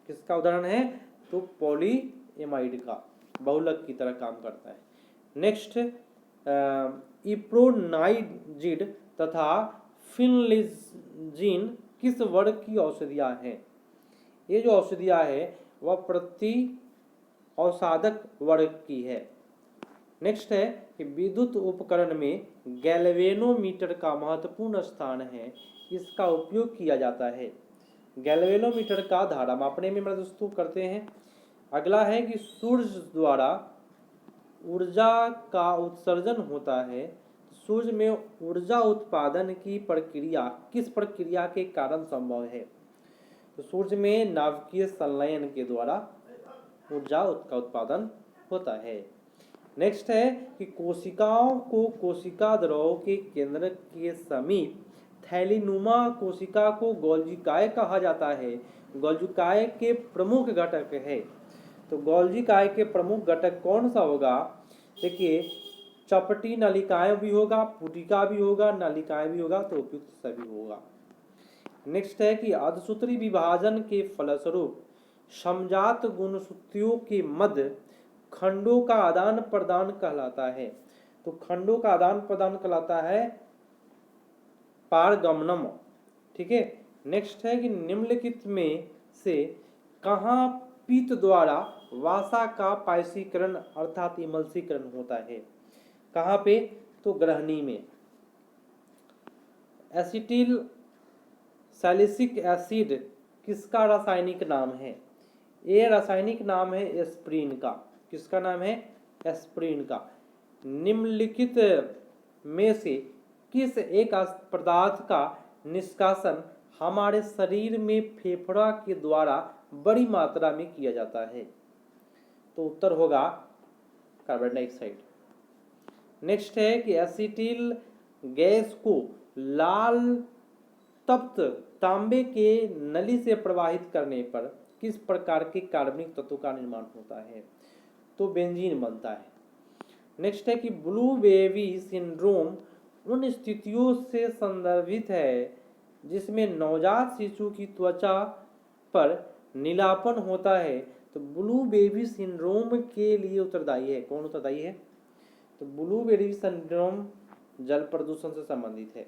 किसका उदाहरण है? तो पॉलीएमाइड का, बहुलक की तरह काम करता है। नेक्स्ट, इप्रोनाइजिड तथा फिनलिजीन किस वर्ग की औषधियाँ हैं? ये जो औषधियाँ है वह प्रति औषाधक वर्ग की है। नेक्स्ट है कि विद्युत उपकरण में गैल्वेनोमीटर का महत्वपूर्ण स्थान है, इसका उपयोग किया जाता है। गैल्वेनोमीटर का धारा मापने में दोस्तों करते हैं। अगला है कि सूर्य द्वारा ऊर्जा का उत्सर्जन होता है। सूर्य में ऊर्जा उत्पादन की प्रक्रिया किस प्रक्रिया के कारण संभव है? तो सूर्य में नाभिकीय संलयन के द्वारा ऊर्जा का उत्पादन होता है। नेक्स्ट है कि कोशिकाओं को कोशिका द्रव के केंद्र के समीप थैलीनुमा कोशिका को गोल्जिकाय कहा जाता है। गोल्जिकाय के प्रमुख घटक है। तो गोल्जिकाय के प्रमुख घटक कौन सा होगा? देखिए, चपटी नलिकाएं भी होगा, पुटिका भी होगा, नलिकाएं भी होगा, तो उपयुक्त सभी होगा। नेक्स्ट है कि अर्धसूत्री विभाजन के फलस्वरूप समजात गुणसूत्रियों के मध्य खंडों का आदान प्रदान कहलाता है। तो खंडों का आदान प्रदान कहलाता है पारगमनम। ठीक है। नेक्स्ट है कि निम्नलिखित में से कहाँ पीत द्वारा वासा का पायसीकरण अर्थात इमल्सीकरण होता है? कहाँ पे? तो ग्रहणी में। एसिटिल सैलिसिक एसिड किसका रासायनिक नाम है? ये रासायनिक नाम है एस्प्रिन का। किसका नाम है? एस्प्रिन का। निम्नलिखित में से किस एक पदार्थ का निष्कासन हमारे शरीर में फेफड़ा के द्वारा बड़ी मात्रा में किया जाता है? तो उत्तर होगा कार्बन डाइऑक्साइड। नेक्स्ट है कि एसिटिल गैस को लाल तप्त तांबे के नली से प्रवाहित करने पर किस प्रकार के कार्बनिक तत्व का निर्माण होता है? तो बेंजीन बनता है। नेक्स्ट है कि ब्लू बेबी सिंड्रोम उन स्थितियों से संदर्भित है जिसमें नवजात शिशु की त्वचा पर नीलापन होता है। तो ब्लू बेबी सिंड्रोम के लिए उत्तरदायी है। कौन उत्तरदायी है? तो ब्लू बेबी सिंड्रोम जल प्रदूषण से संबंधित है।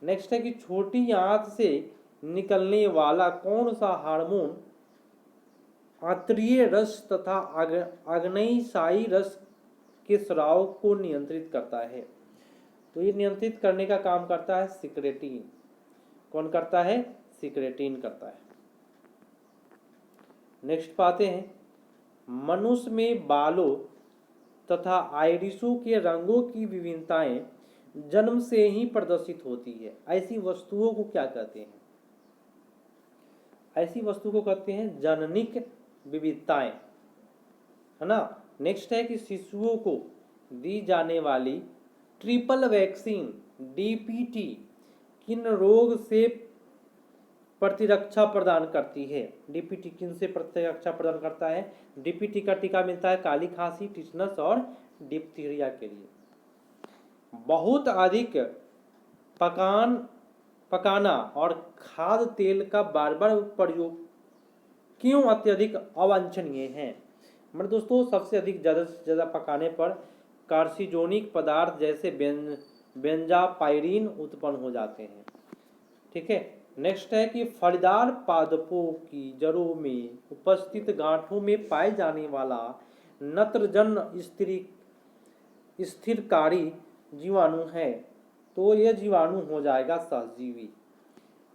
नेक्स्ट है कि छोटी आंत से निकलने वाला कौन सा हार्मोन आंतरीय रस तथा आग्नेयशाही रस के स्राव को नियंत्रित करता है? तो ये नियंत्रित करने का काम करता है सिक्रेटिन। कौन करता है? सिक्रेटिन करता है। नेक्स्ट पाते हैं मनुष्य में बालों तथा आइरिसों के रंगों की विभिन्नताएं जन्म से ही प्रदर्शित होती है। ऐसी वस्तुओं को क्या कहते हैं? ऐसी वस्तु को कहते हैं जननिक विविधताएं, है ना। नेक्स्ट है कि शिशुओं को दी जाने वाली ट्रिपल वैक्सीन डीपीटी किन रोग से प्रतिरक्षा प्रदान करती है? डीपीटी किन से प्रतिरक्षा प्रदान करता है? डीपीटी का टीका मिलता है काली खांसी, टिटनस और डिप्थीरिया के लिए। बहुत अधिक पकाना और खाद्य तेल का बार बार प्रयोग क्यों अत्यधिक अवांछनीय है? मतलब दोस्तों सबसे अधिक ज़्यादा से ज़्यादा पकाने पर कार्सिनोजेनिक पदार्थ जैसे बेंजापाइरिन उत्पन्न हो जाते हैं। ठीक है। नेक्स्ट है कि फलीदार पादपों की जड़ों में उपस्थित गांठों में पाए जाने वाला नत्रजन स्थिरकारी जीवाणु है। तो यह जीवाणु हो जाएगा सहजीवी।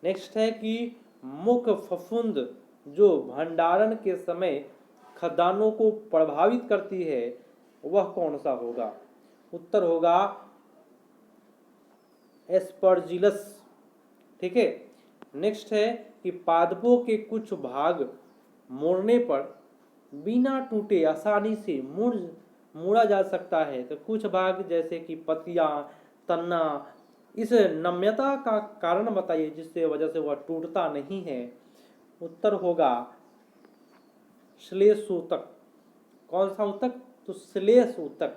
नेक्स्ट है कि मुख्य फफूंद जो भंडारण के समय खाद्यान्नों को प्रभावित करती है वह कौन सा होगा? उत्तर होगा एस्परजिलस। ठीक है। नेक्स्ट है कि पादपों के कुछ भाग मोड़ने पर बिना टूटे आसानी से मोड़ा जा सकता है। तो कुछ भाग जैसे कि पत्तियां, तना, इस नम्यता का कारण बताइए जिससे वजह से वह टूटता नहीं है। उत्तर होगा श्लेषोतक। कौन सा ऊतक? तो श्लेषोतक।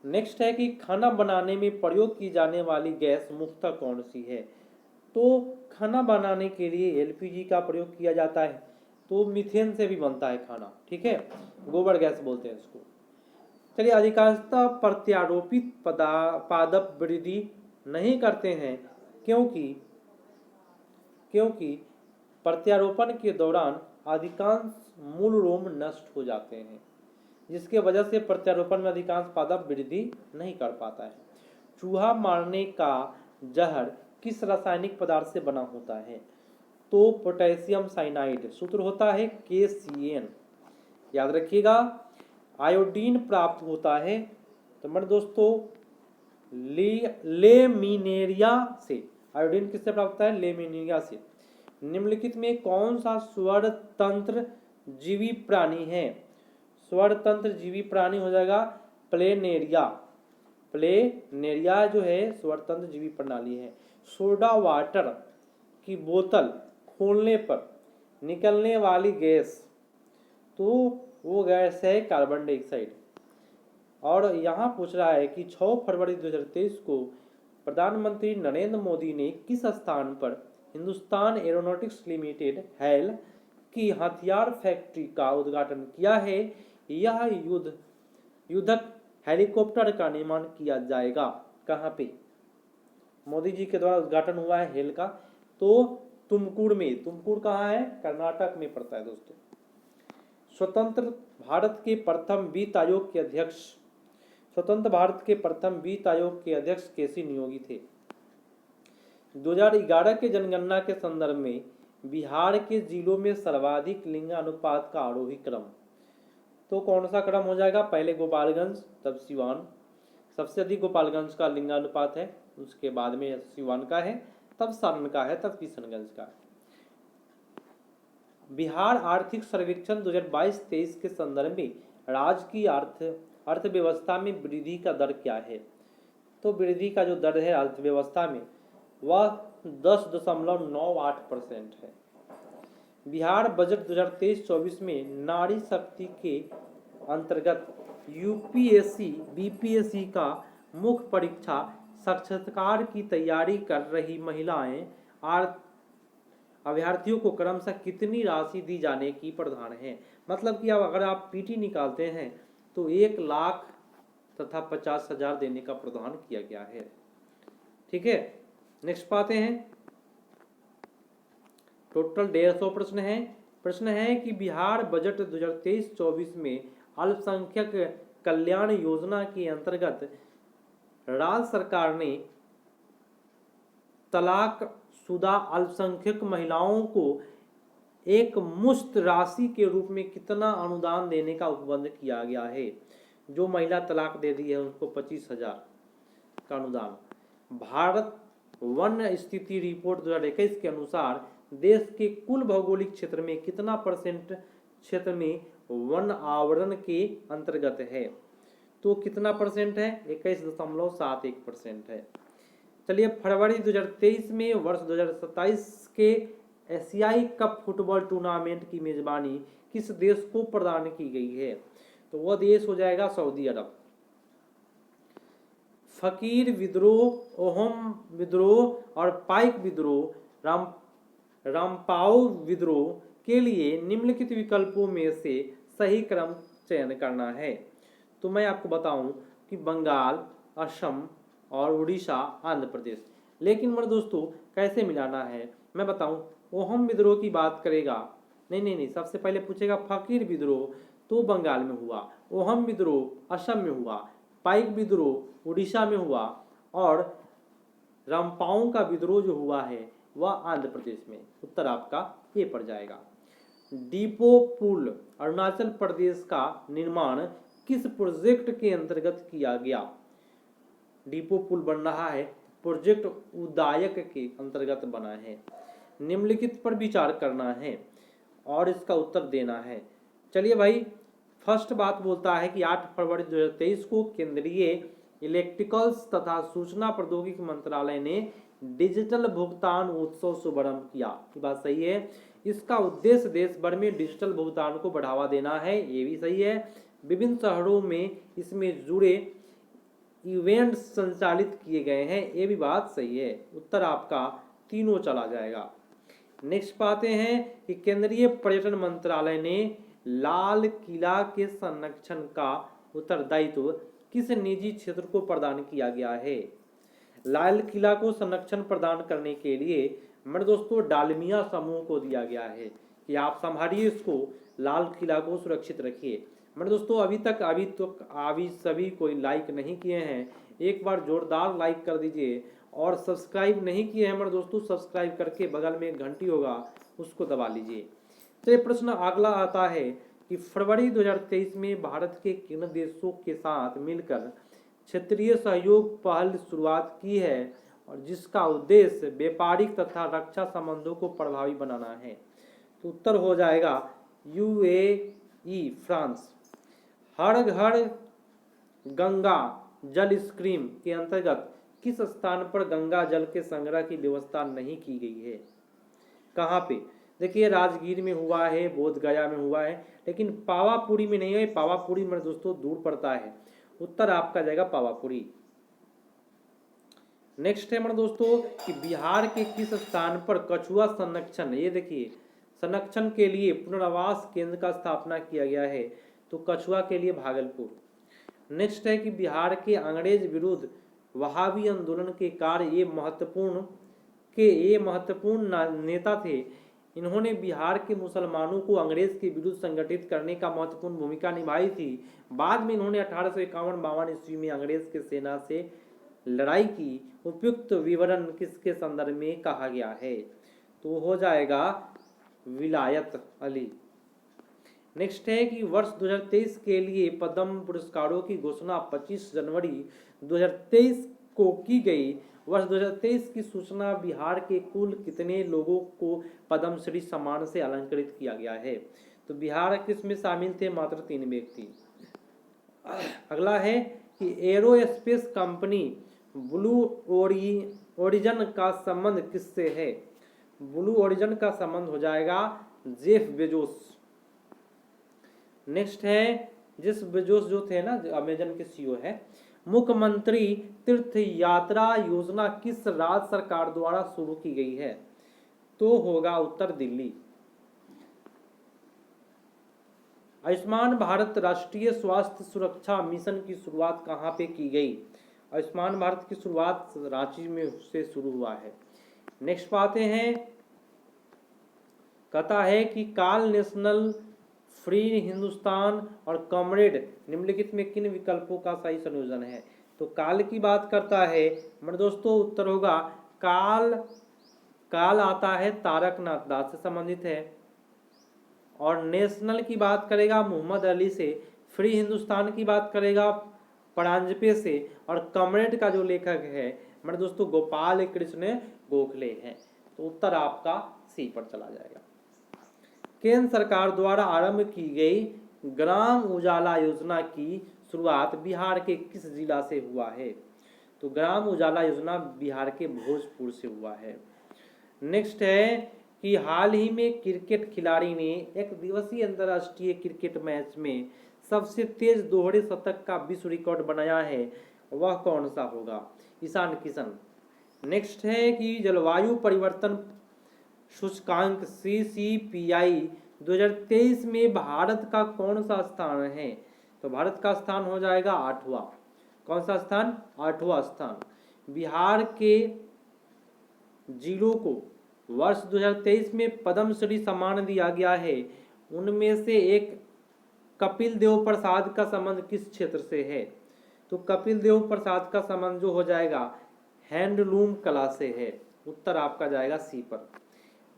नेक्स्ट है कि खाना बनाने में प्रयोग की जाने वाली गैस मुख्यतः कौन सी है? तो खाना बनाने के लिए एलपीजी का प्रयोग किया जाता है। तो मीथेन से भी बनता है खाना। ठीक है। गोबर गैस बोलते हैं इसको। चलिए, अधिकांशतः प्रत्यारोपित पादप वृद्धि नहीं करते हैं क्योंकि प्रत्यारोपण के दौरान अधिकांश मूल रोम नष्ट हो जाते हैं, जिसके वजह से प्रत्यारोपण में अधिकांश पादप वृद्धि नहीं कर पाता है। चूहा मारने का जहर किस रासायनिक पदार्थ से बना होता है? तो पोटेशियम साइनाइड। सूत्र होता है KCN। याद रखिएगा। आयोडीन प्राप्त होता है तो मेरे दोस्तों लेमिनेरिया से। आयोडीन किससे प्राप्त होता है? लेमिनेरिया से। निम्नलिखित में कौन सा स्वरतंत्र जीवी प्राणी है? स्वरतंत्र जीवी प्राणी हो जाएगा प्लेनेरिया। प्लेनेरिया जो है स्वरतंत्र जीवी प्रणाली है। सोडा वाटर की बोतल खोलने पर निकलने वाली गैस, तो वो गैस है कार्बन डाइऑक्साइड। और यहाँ पूछ रहा है कि 6 फरवरी 2023 को प्रधानमंत्री नरेंद्र मोदी ने किस स्थान पर हिंदुस्तान एरोनॉटिक्स लिमिटेड हैल की हथियार फैक्ट्री का उद्घाटन किया है। यह युद्धक हेलीकॉप्टर का निर्माण किया जाएगा। कहाँ पे मोदी जी के द्वारा उद्घाटन हुआ है हेल का? तो तुमकुर में। तुमकुर कहाँ है? कर्नाटक में पड़ता है दोस्तों। स्वतंत्र भारत के प्रथम वित्त आयोग के अध्यक्ष स्वतंत्र भारत के प्रथम वित्त आयोग के अध्यक्ष केसी नियोगी थे। 2011 के जनगणना के संदर्भ में बिहार के जिलों में सर्वाधिक लिंगानुपात का आरोही क्रम, तो कौन सा क्रम हो जाएगा? पहले गोपालगंज, तब सिवान। सबसे अधिक गोपालगंज का लिंगानुपात है, उसके बाद में सिवान का है, तब सारण का है, तब किशनगंज का है। बिहार आर्थिक सर्वेक्षण 2022-23 के संदर्भ में राज्य की अर्थव्यवस्था में वृद्धि का दर क्या है? तो वृद्धि का जो दर है अर्थव्यवस्था में वह 10.98% है। बिहार बजट 2023-24 में नारी शक्ति के अंतर्गत यूपीएससी बीपीएससी का मुख्य परीक्षा साक्षात्कार की तैयारी कर रही महिलाएं अभ्यर्थियों को क्रमशः कितनी राशि दी जाने की प्रावधान है? मतलब कि अब अगर आप पीटी निकालते हैं तो 1 लाख तथा 50,000 देने का प्रावधान किया गया है। ठीक है, नेक्स्ट पाते हैं। टोटल 150 प्रश्न है। प्रश्न है कि बिहार बजट 2023-24 में अल्पसंख्यक कल्याण योजना के अंतर्गत राज्य सरकार ने तलाक शुदा अल्पसंख्यक महिलाओं को एक मुश्त राशि के रूप में कितना अनुदान देने का उपबंध किया गया है? जो महिला तलाक दे दी है उनको 25,000 का अनुदान। भारत वन स्थिति रिपोर्ट 2021 के अनुसार देश के कुल भौगोलिक क्षेत्र में कितना % क्षेत्र में वन आवरण के अंतर्गत है? तो कितना % है? 21.71% है। चलिए, फरवरी 2023 में वर्ष 2027 के एशियाई कप फुटबॉल टूर्नामेंट की मेजबानी किस देश को प्रदान की गई है? तो वह देश हो जाएगा सऊदी अरब। फकीर विद्रोह, ओहम विद्रोह और पाइक विद्रोह, रामपाओ विद्रोह के लिए निम्नलिखित विकल्पों में से सही क्रम चयन करना है। तो मैं आपको बताऊं कि बंगाल, असम और उड़ीसा, आंध्र प्रदेश। लेकिन मेरे दोस्तों कैसे मिलाना है मैं बताऊं। ओहम विद्रोह की बात करेगा, नहीं, सबसे पहले पूछेगा फकीर विद्रोह तो बंगाल में हुआ, ओहम विद्रोह असम में हुआ, पाइक विद्रोह उड़ीसा में हुआ और रामपाओ का विद्रोह जो हुआ है वह आंध्र प्रदेश में। उत्तर आपका ये पड़ जाएगा। डीपो पुल अरुणाचल प्रदेश का निर्माण किस प्रोजेक्ट के अंतर्गत किया गया? डीपो पुल बन रहा है, प्रोजेक्ट उदायक के अंतर्गत बना है। निम्नलिखित पर विचार करना है और इसका उत्तर देना है। चलिए भाई, फर्स्ट बात बोलता है कि 8 फरवरी 2023 को केंद्रीय इलेक्ट्रिकल्स तथा सूचना प्रौद्योगिकी मंत्रालय ने डिजिटल भुगतान उत्सव शुभारंभ किया। ये बात सही है। इसका उद्देश्य देश भर में डिजिटल भुगतान को बढ़ावा देना है, ये भी सही है। विभिन्न शहरों में इसमें जुड़े इवेंट संचालित किए गए हैं, ये भी बात सही है। उत्तर आपका तीनों चला जाएगा। नेक्स्ट पाते हैं कि केंद्रीय पर्यटन मंत्रालय ने लाल किला के संरक्षण का उत्तरदायित्व किस निजी क्षेत्र को प्रदान किया गया है? लाल किला को संरक्षण प्रदान करने के लिए मेरे दोस्तों डालमिया समूह को दिया गया है कि आप संभालिए इसको, लाल किला को सुरक्षित रखिए। मेरे दोस्तों अभी सभी कोई लाइक नहीं किए हैं, एक बार जोरदार लाइक कर दीजिए और सब्सक्राइब नहीं किए हैं मेरे दोस्तों, सब्सक्राइब करके बगल में एक घंटी होगा उसको दबा लीजिए। चलिए, प्रश्न अगला आता है कि फरवरी 2023 में भारत के किन देशों के साथ मिलकर क्षेत्रीय सहयोग पहल शुरुआत की है और जिसका उद्देश्य व्यापारिक तथा रक्षा संबंधों को प्रभावी बनाना है? तो उत्तर हो जाएगा यूएई, फ्रांस। हर घर गंगा जल स्कीम के अंतर्गत किस स्थान पर गंगा जल के संग्रह की व्यवस्था नहीं की गई है? कहाँ पे? देखिए, राजगीर में हुआ है, बोध गया में हुआ है, लेकिन पावापुरी में नहीं है। पावापुरी मेरे दोस्तों दूर पड़ता है। उत्तर आपका जाएगा पावापुरी। नेक्स्ट है मेरे दोस्तों कि बिहार के किस स्थान पर कछुआ संरक्षण, ये देखिए संरक्षण के लिए पुनर्वास केंद्र का स्थापना किया गया है, तो कछुआ के लिए भागलपुर। नेक्स्ट है कि बिहार के अंग्रेज विरुद्ध वहाबी आंदोलन के कार्य ये महत्वपूर्ण नेता थे। इन्होंने बिहार के मुसलमानों को अंग्रेज के विरुद्ध संगठित करने का महत्वपूर्ण भूमिका निभाई थी। बाद में इन्होंने 1851-52 ईस्वी में अंग्रेज के सेना से लड़ाई की। उपयुक्त विवरण किसके संदर्भ में कहा गया है, तो हो जाएगा विलायत अली। नेक्स्ट है कि वर्ष 2023 के लिए पद्म पुरस्कारों की घोषणा 25 जनवरी 2023 को की गई। वर्ष 2023 की सूचना बिहार के कुल कितने लोगों को पद्मश्री सम्मान से अलंकृत किया गया है, तो बिहार किसमें शामिल थे, मात्र 3 व्यक्ति। अगला है कि एरोस्पेस कंपनी ब्लू ओरिजिन का संबंध किससे है, ब्लू ओरिजिन का संबंध हो जाएगा जेफ बेजोस। नेक्स्ट है जेफ बेजोस जो थे ना, अमेजन के सीईओ है। मुख्यमंत्री तीर्थ यात्रा योजना किस राज्य सरकार द्वारा शुरू की गई है, तो होगा उत्तर दिल्ली। आयुष्मान भारत राष्ट्रीय स्वास्थ्य सुरक्षा मिशन की शुरुआत कहाँ पे की गई, आयुष्मान भारत की शुरुआत रांची में से शुरू हुआ है। नेक्स्ट पाते हैं, कहता है कि काल नेशनल, फ्री हिंदुस्तान और कॉमरेड निम्नलिखित में किन विकल्पों का सही संयोजन है, तो काल की बात करता है मेरे दोस्तों, उत्तर होगा काल। काल आता है तारकनाथ दास से संबंधित है, और नेशनल की बात करेगा मोहम्मद अली से, फ्री हिंदुस्तान की बात करेगा परांजपे से, और कॉमरेड का जो लेखक है मेरे दोस्तों गोपाल कृष्ण गोखले हैं, तो उत्तर आपका सी पर चला जाएगा। केंद्र सरकार द्वारा आरंभ की गई ग्राम उजाला योजना की शुरुआत बिहार के किस जिला से हुआ है, तो ग्राम उजाला योजना बिहार के भोजपुर से हुआ है। नेक्स्ट है कि हाल ही में क्रिकेट खिलाड़ी ने एक दिवसीय अंतर्राष्ट्रीय क्रिकेट मैच में सबसे तेज दोहरे शतक का विश्व रिकॉर्ड बनाया है, वह कौन सा होगा, ईशान किशन। नेक्स्ट है कि जलवायु परिवर्तन सूचकांक CCPI 2023 में भारत का कौन सा स्थान है, तो भारत का स्थान हो जाएगा 8वां। कौन सा स्थान, 8वां स्थान। बिहार के जिलों को वर्ष 2023 में पद्मश्री सम्मान दिया गया है, उनमें से एक कपिल देव प्रसाद का संबंध किस क्षेत्र से है, तो कपिल देव प्रसाद का संबंध जो हो जाएगा हैंडलूम कला से है, उत्तर आपका जाएगा सी पर।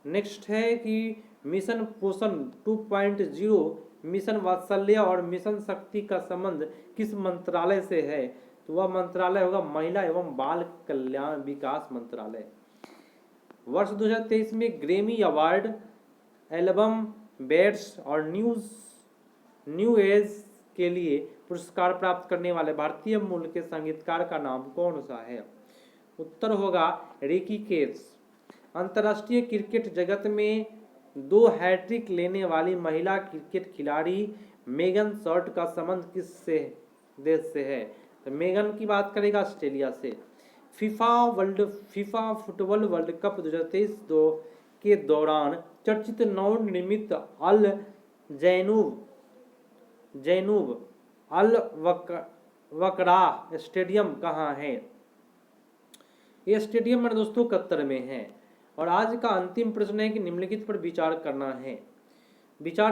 नेक्स्ट है कि मिशन पोषण 2.0, मिशन वात्सल्य और मिशन शक्ति का संबंध किस मंत्रालय से है, तो वह मंत्रालय होगा महिला एवं बाल कल्याण विकास मंत्रालय। वर्ष 2023 में ग्रैमी अवार्ड, एल्बम बेट्स और न्यू एज के लिए पुरस्कार प्राप्त करने वाले भारतीय मूल के संगीतकार का नाम कौन सा है, उत्तर होगा रिकी केट्स। अंतर्राष्ट्रीय क्रिकेट जगत में 2 हैट्रिक लेने वाली महिला क्रिकेट खिलाड़ी मेगन शॉर्ट का संबंध किस देश से है, तो मेगन की बात करेगा ऑस्ट्रेलिया से। फीफा फुटबॉल वर्ल्ड कप 2023 के दौरान चर्चित नवनिर्मित अल जैनूब अल वकरा स्टेडियम कहाँ है, ये स्टेडियम मेरे दोस्तों कतर में है। और आज का अंतिम प्रश्न है कि निम्नलिखित पर विचार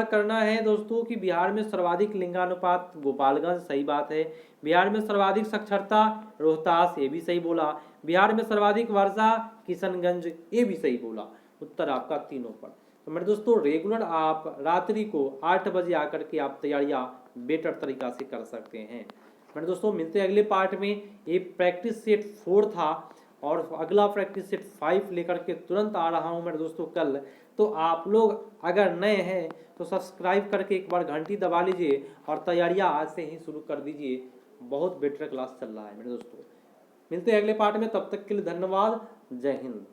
करना है दोस्तों कि बिहार में सर्वाधिक लिंगानुपात गोपालगंज, सही बात है। बिहार में सर्वाधिक साक्षरता रोहतास, ये भी सही बोला। बिहार में सर्वाधिक वर्षा किशनगंज, ये भी सही बोला। उत्तर आपका तीनों पर। तो मेरे दोस्तों रेगुलर आप रात्रि को 8 बजे आकर के आप तैयारियां बेटर तरीका से कर सकते हैं। मेरे दोस्तों मिलते हैं अगले पार्ट में। ये प्रैक्टिस सेट 4 था और अगला प्रैक्टिस सेट 5 लेकर के तुरंत आ रहा हूं मेरे दोस्तों कल। तो आप लोग अगर नए हैं तो सब्सक्राइब करके एक बार घंटी दबा लीजिए और तैयारियां आज से ही शुरू कर दीजिए। बहुत बेटर क्लास चल रहा है मेरे दोस्तों। मिलते हैं अगले पार्ट में, तब तक के लिए धन्यवाद। जय हिंद।